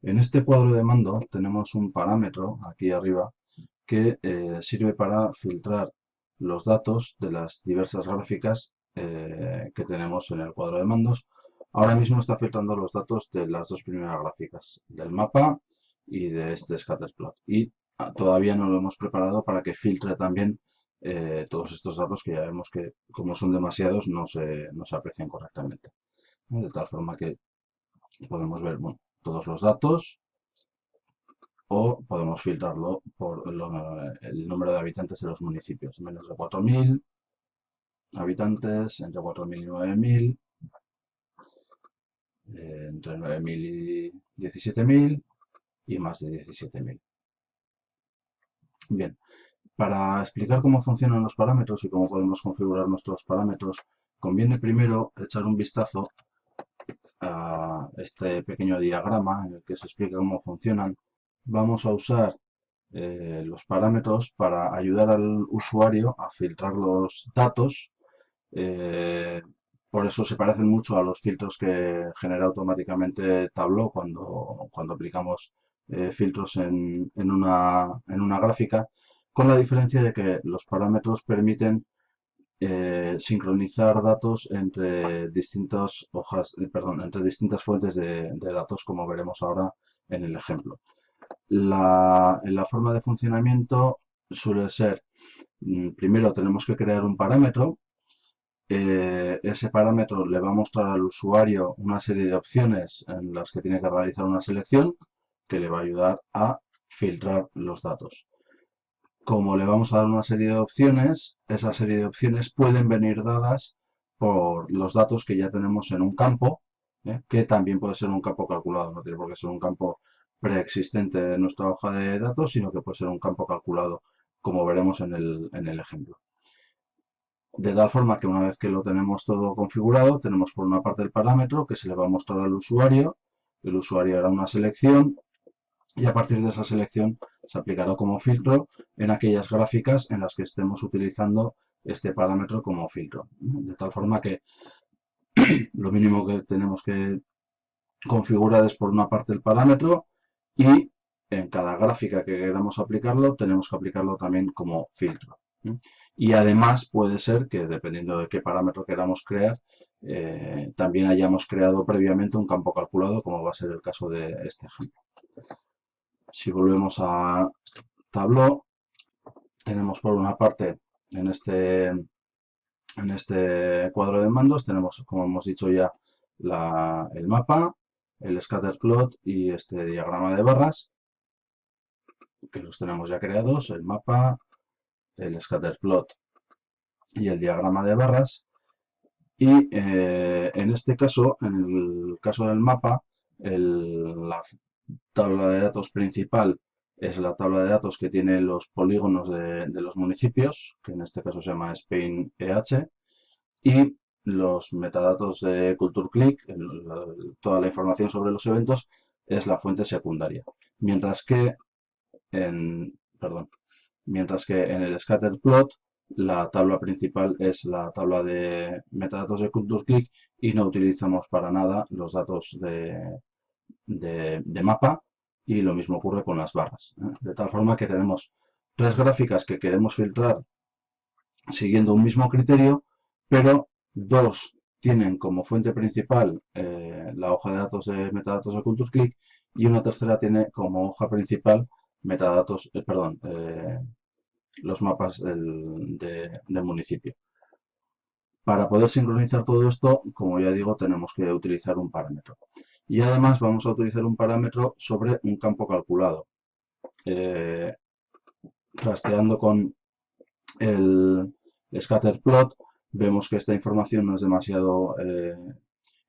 En este cuadro de mando tenemos un parámetro aquí arriba que sirve para filtrar los datos de las diversas gráficas que tenemos en el cuadro de mandos. Ahora mismo está filtrando los datos de las dos primeras gráficas, del mapa y de este scatterplot. Y todavía no lo hemos preparado para que filtre también todos estos datos que ya vemos que, como son demasiados, no se aprecian correctamente. De tal forma que podemos ver, bueno, todos los datos, o podemos filtrarlo por el número de habitantes de los municipios. Menos de 4.000 habitantes, entre 4.000 y 9.000, entre 9.000 y 17.000 y más de 17.000. Bien, para explicar cómo funcionan los parámetros y cómo podemos configurar nuestros parámetros, conviene primero echar un vistazo a este pequeño diagrama en el que se explica cómo funcionan. Vamos a usar los parámetros para ayudar al usuario a filtrar los datos. eh, por eso se parecen mucho a los filtros que genera automáticamente Tableau cuando aplicamos filtros en una gráfica, con la diferencia de que los parámetros permiten sincronizar datos entre distintas hojas, perdón, entre distintas fuentes de datos, como veremos ahora en el ejemplo. La forma de funcionamiento suele ser, primero tenemos que crear un parámetro. Ese parámetro le va a mostrar al usuario una serie de opciones en las que tiene que realizar una selección que le va a ayudar a filtrar los datos. Como le vamos a dar una serie de opciones, esa serie de opciones pueden venir dadas por los datos que ya tenemos en un campo, que también puede ser un campo calculado, no tiene por qué ser un campo preexistente de nuestra hoja de datos, sino que puede ser un campo calculado, como veremos en el ejemplo. De tal forma que una vez que lo tenemos todo configurado, tenemos por una parte el parámetro que se le va a mostrar al usuario. El usuario hará una selección y a partir de esa selección se aplicará como filtro en aquellas gráficas en las que estemos utilizando este parámetro como filtro. De tal forma que lo mínimo que tenemos que configurar es por una parte el parámetro y en cada gráfica que queramos aplicarlo tenemos que aplicarlo también como filtro. Y además puede ser que dependiendo de qué parámetro queramos crear, también hayamos creado previamente un campo calculado, como va a ser el caso de este ejemplo. Si volvemos a Tableau, tenemos por una parte en este cuadro de mandos, tenemos, como hemos dicho ya, el mapa, el scatterplot y este diagrama de barras, que los tenemos ya creados, el mapa, el scatterplot y el diagrama de barras. Y en este caso, en el caso del mapa, la tabla de datos principal es la tabla de datos que tiene los polígonos de los municipios, que en este caso se llama Spain EH, y los metadatos de CultureClick, toda la información sobre los eventos, es la fuente secundaria. Mientras que en el scatterplot la tabla principal es la tabla de metadatos de CultureClick y no utilizamos para nada los datos de mapa, y lo mismo ocurre con las barras. De tal forma que tenemos tres gráficas que queremos filtrar siguiendo un mismo criterio, pero dos tienen como fuente principal la hoja de datos de metadatos de CultureClick y una tercera tiene como hoja principal metadatos, los mapas del municipio. Para poder sincronizar todo esto, como ya digo, tenemos que utilizar un parámetro. Y además vamos a utilizar un parámetro sobre un campo calculado. Trasteando con el scatterplot, vemos que esta información no es demasiado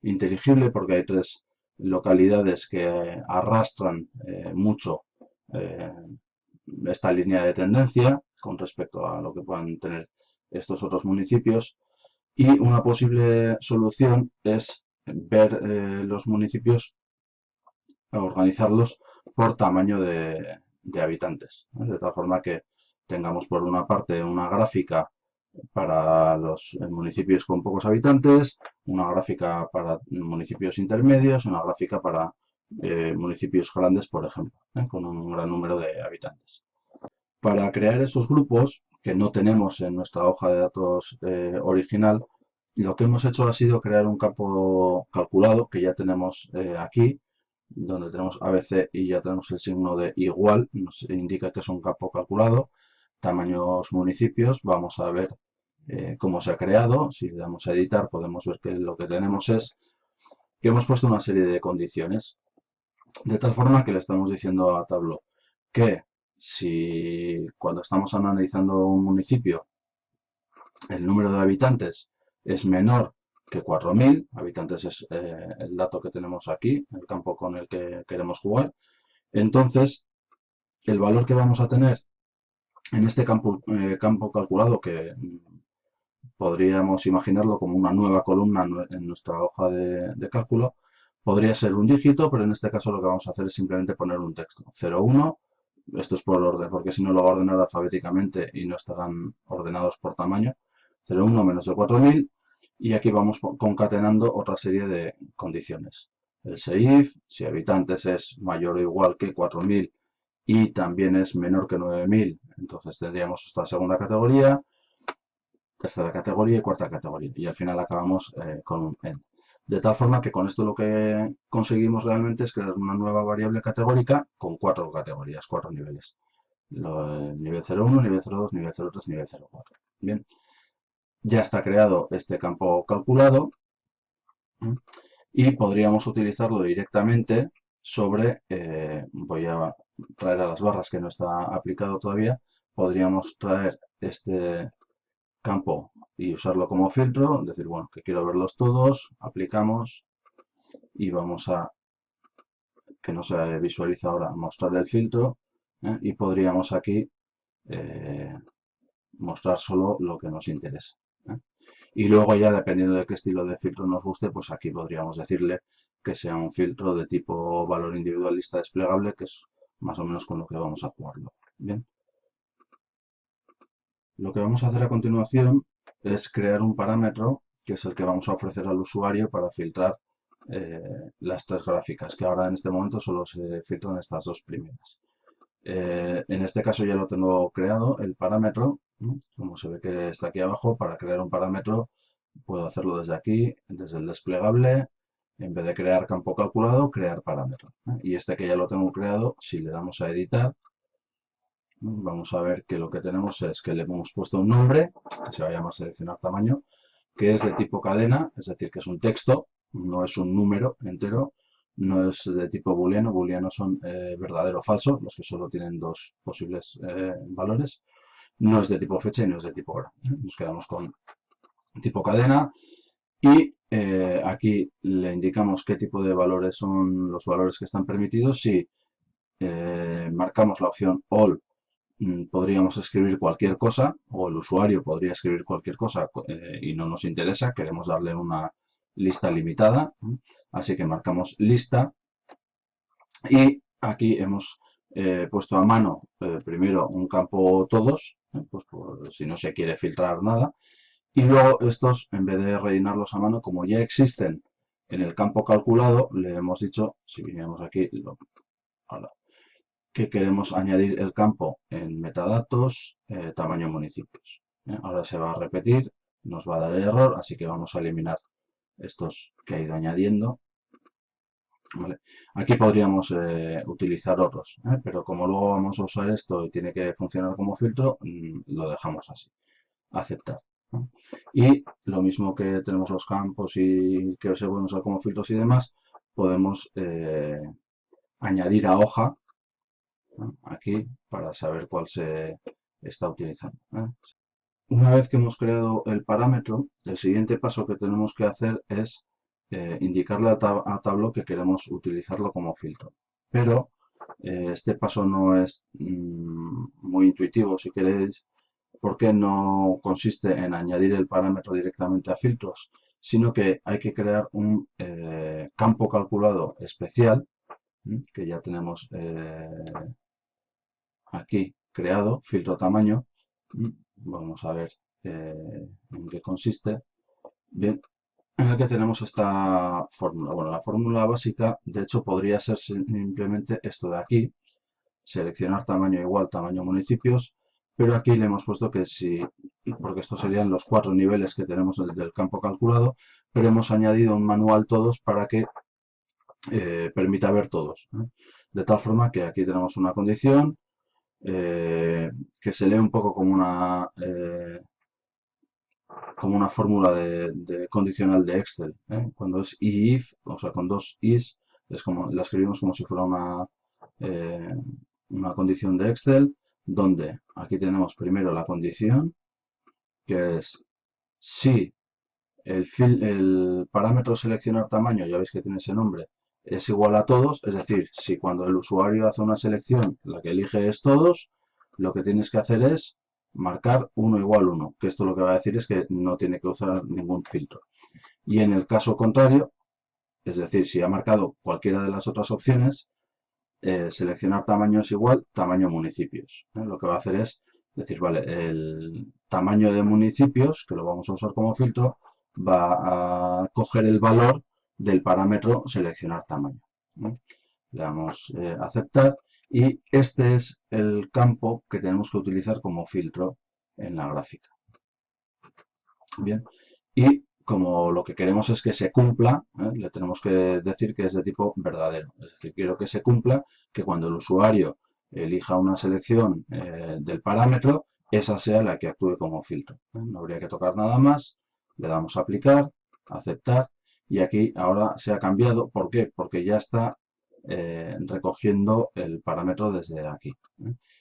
inteligible porque hay tres localidades que arrastran mucho esta línea de tendencia con respecto a lo que puedan tener estos otros municipios. Y una posible solución es ver los municipios, organizarlos por tamaño de habitantes, ¿no? De tal forma que tengamos por una parte una gráfica para los municipios con pocos habitantes, una gráfica para municipios intermedios, una gráfica para municipios grandes, por ejemplo, con un gran número de habitantes. Para crear esos grupos que no tenemos en nuestra hoja de datos original, lo que hemos hecho ha sido crear un campo calculado que ya tenemos aquí, donde tenemos ABC y ya tenemos el signo de igual, nos indica que es un campo calculado, tamaños municipios, vamos a ver cómo se ha creado, si le damos a editar podemos ver que lo que tenemos es que hemos puesto una serie de condiciones, de tal forma que le estamos diciendo a Tableau que si cuando estamos analizando un municipio el número de habitantes es menor que 4.000, habitantes es el dato que tenemos aquí, el campo con el que queremos jugar, entonces el valor que vamos a tener en este campo calculado, que podríamos imaginarlo como una nueva columna en nuestra hoja de cálculo, podría ser un dígito, pero en este caso lo que vamos a hacer es simplemente poner un texto. 0,1, esto es por orden, porque si no lo va a ordenar alfabéticamente y no estarán ordenados por tamaño. 0,1 menos de 4.000 y aquí vamos concatenando otra serie de condiciones. El SEIF, si habitantes es mayor o igual que 4.000 y también es menor que 9.000, entonces tendríamos esta segunda categoría, tercera categoría y cuarta categoría. Y al final acabamos con un end. De tal forma que con esto lo que conseguimos realmente es crear una nueva variable categórica con 4 categorías, 4 niveles. Nivel 0,1, nivel 0,2, nivel 0,3, nivel 0,4. Bien, ya está creado este campo calculado y podríamos utilizarlo directamente sobre, voy a traer a las barras que no está aplicado todavía, podríamos traer este campo y usarlo como filtro, decir, bueno, que quiero verlos todos, aplicamos y vamos a, que no se visualiza ahora, mostrar el filtro y podríamos aquí mostrar solo lo que nos interesa. Y luego ya dependiendo de qué estilo de filtro nos guste, pues aquí podríamos decirle que sea un filtro de tipo valor individualista desplegable, que es más o menos con lo que vamos a jugarlo. Bien. Lo que vamos a hacer a continuación es crear un parámetro que es el que vamos a ofrecer al usuario para filtrar las tres gráficas, que ahora en este momento solo se filtran estas dos primeras. En este caso ya lo tengo creado, el parámetro, ¿no? Como se ve que está aquí abajo, para crear un parámetro puedo hacerlo desde aquí, desde el desplegable, en vez de crear campo calculado, crear parámetro. Y este que ya lo tengo creado, si le damos a editar, vamos a ver que lo que tenemos es que le hemos puesto un nombre, que se va a llamar seleccionar tamaño, que es de tipo cadena, es decir, que es un texto, no es un número entero, no es de tipo booleano, booleanos son verdadero o falso, los que solo tienen dos posibles valores, no es de tipo fecha y no es de tipo hora. Nos quedamos con tipo cadena y aquí le indicamos qué tipo de valores son los valores que están permitidos. Si marcamos la opción all, podríamos escribir cualquier cosa o el usuario podría escribir cualquier cosa y no nos interesa, queremos darle una lista limitada, así que marcamos lista y aquí hemos puesto a mano primero un campo todos, pues por si no se quiere filtrar nada, y luego estos, en vez de rellenarlos a mano, como ya existen en el campo calculado, le hemos dicho, si viniéramos aquí, ahora, que queremos añadir el campo en metadatos, tamaño municipios. Ahora se va a repetir, nos va a dar el error, así que vamos a eliminar estos que ha ido añadiendo. ¿Vale? Aquí podríamos utilizar otros, pero como luego vamos a usar esto y tiene que funcionar como filtro, lo dejamos así. Aceptar. ¿No? Y lo mismo que tenemos los campos y que se pueden usar como filtros y demás, podemos añadir a hoja, ¿no? Aquí para saber cuál se está utilizando. Una vez que hemos creado el parámetro, el siguiente paso que tenemos que hacer es indicarle a Tableau que queremos utilizarlo como filtro. Pero este paso no es muy intuitivo, si queréis, porque no consiste en añadir el parámetro directamente a filtros, sino que hay que crear un campo calculado especial, que ya tenemos aquí creado, filtro tamaño. Vamos a ver en qué consiste. Bien, en el que tenemos esta fórmula. Bueno, la fórmula básica, de hecho, podría ser simplemente esto de aquí, seleccionar tamaño igual, tamaño municipios, pero aquí le hemos puesto que si, porque estos serían los 4 niveles que tenemos del campo calculado, pero hemos añadido un manual todos para que permita ver todos, ¿eh? De tal forma que aquí tenemos una condición que se lee un poco como una fórmula de condicional de Excel, ¿eh? Cuando es if, o sea, con dos is, es como, la escribimos como si fuera eh, una condición de Excel, donde aquí tenemos primero la condición, que es si el parámetro seleccionar tamaño, ya veis que tiene ese nombre, es igual a todos, es decir, si cuando el usuario hace una selección, la que elige es todos, lo que tienes que hacer es marcar 1 igual 1, que esto lo que va a decir es que no tiene que usar ningún filtro. Y en el caso contrario, es decir, si ha marcado cualquiera de las otras opciones, seleccionar tamaño es igual tamaño municipios. Lo que va a hacer es decir, vale, el tamaño de municipios, que lo vamos a usar como filtro, va a coger el valor del parámetro seleccionar tamaño. Le damos a aceptar y este es el campo que tenemos que utilizar como filtro en la gráfica. Bien, y como lo que queremos es que se cumpla, le tenemos que decir que es de tipo verdadero. Es decir, quiero que se cumpla que cuando el usuario elija una selección del parámetro, esa sea la que actúe como filtro. No habría que tocar nada más, le damos a aplicar, aceptar, y aquí ahora se ha cambiado. ¿Por qué? Porque ya está recogiendo el parámetro desde aquí.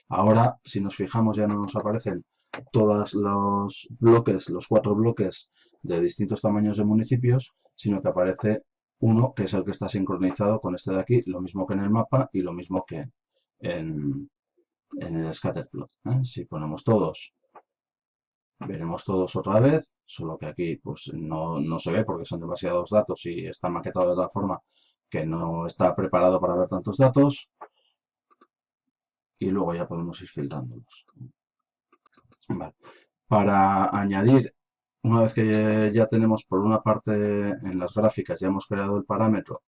Ahora, si nos fijamos, ya no nos aparecen todos los bloques, los 4 bloques de distintos tamaños de municipios, sino que aparece uno que es el que está sincronizado con este de aquí, lo mismo que en el mapa y lo mismo que en el scatterplot. Si ponemos todos, veremos todos otra vez, solo que aquí pues no se ve porque son demasiados datos y está maquetado de tal forma que no está preparado para ver tantos datos, y luego ya podemos ir filtrándolos. Vale. Para añadir, una vez que ya tenemos por una parte en las gráficas, ya hemos creado el parámetro,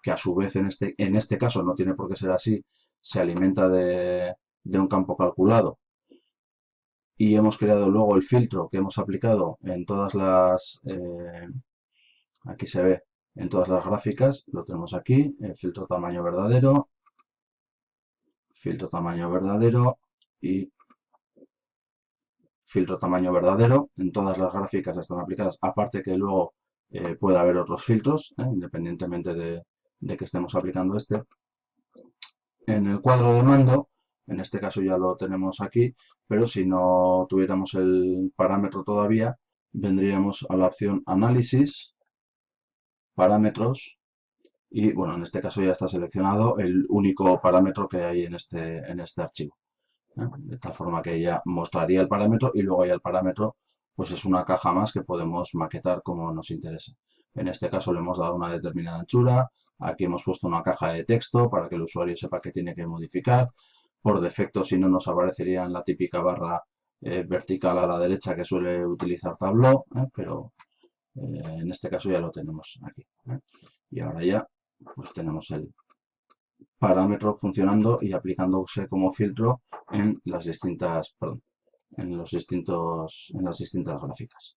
que a su vez en este caso no tiene por qué ser así, se alimenta de un campo calculado, y hemos creado luego el filtro que hemos aplicado en todas aquí se ve, en todas las gráficas, lo tenemos aquí, el filtro tamaño verdadero y filtro tamaño verdadero. En todas las gráficas están aplicadas, aparte que luego puede haber otros filtros, independientemente de que estemos aplicando este. En el cuadro de mando, en este caso ya lo tenemos aquí, pero si no tuviéramos el parámetro todavía, vendríamos a la opción Análisis, Parámetros, y bueno, en este caso ya está seleccionado el único parámetro que hay en este archivo. De tal forma que ya mostraría el parámetro y luego ya el parámetro pues es una caja más que podemos maquetar como nos interese. En este caso le hemos dado una determinada anchura, aquí hemos puesto una caja de texto para que el usuario sepa que tiene que modificar. Por defecto, si no, nos aparecería en la típica barra vertical a la derecha que suele utilizar Tableau, pero en este caso ya lo tenemos aquí. Y ahora ya pues tenemos el parámetro funcionando y aplicándose como filtro en las distintas, en las distintas gráficas.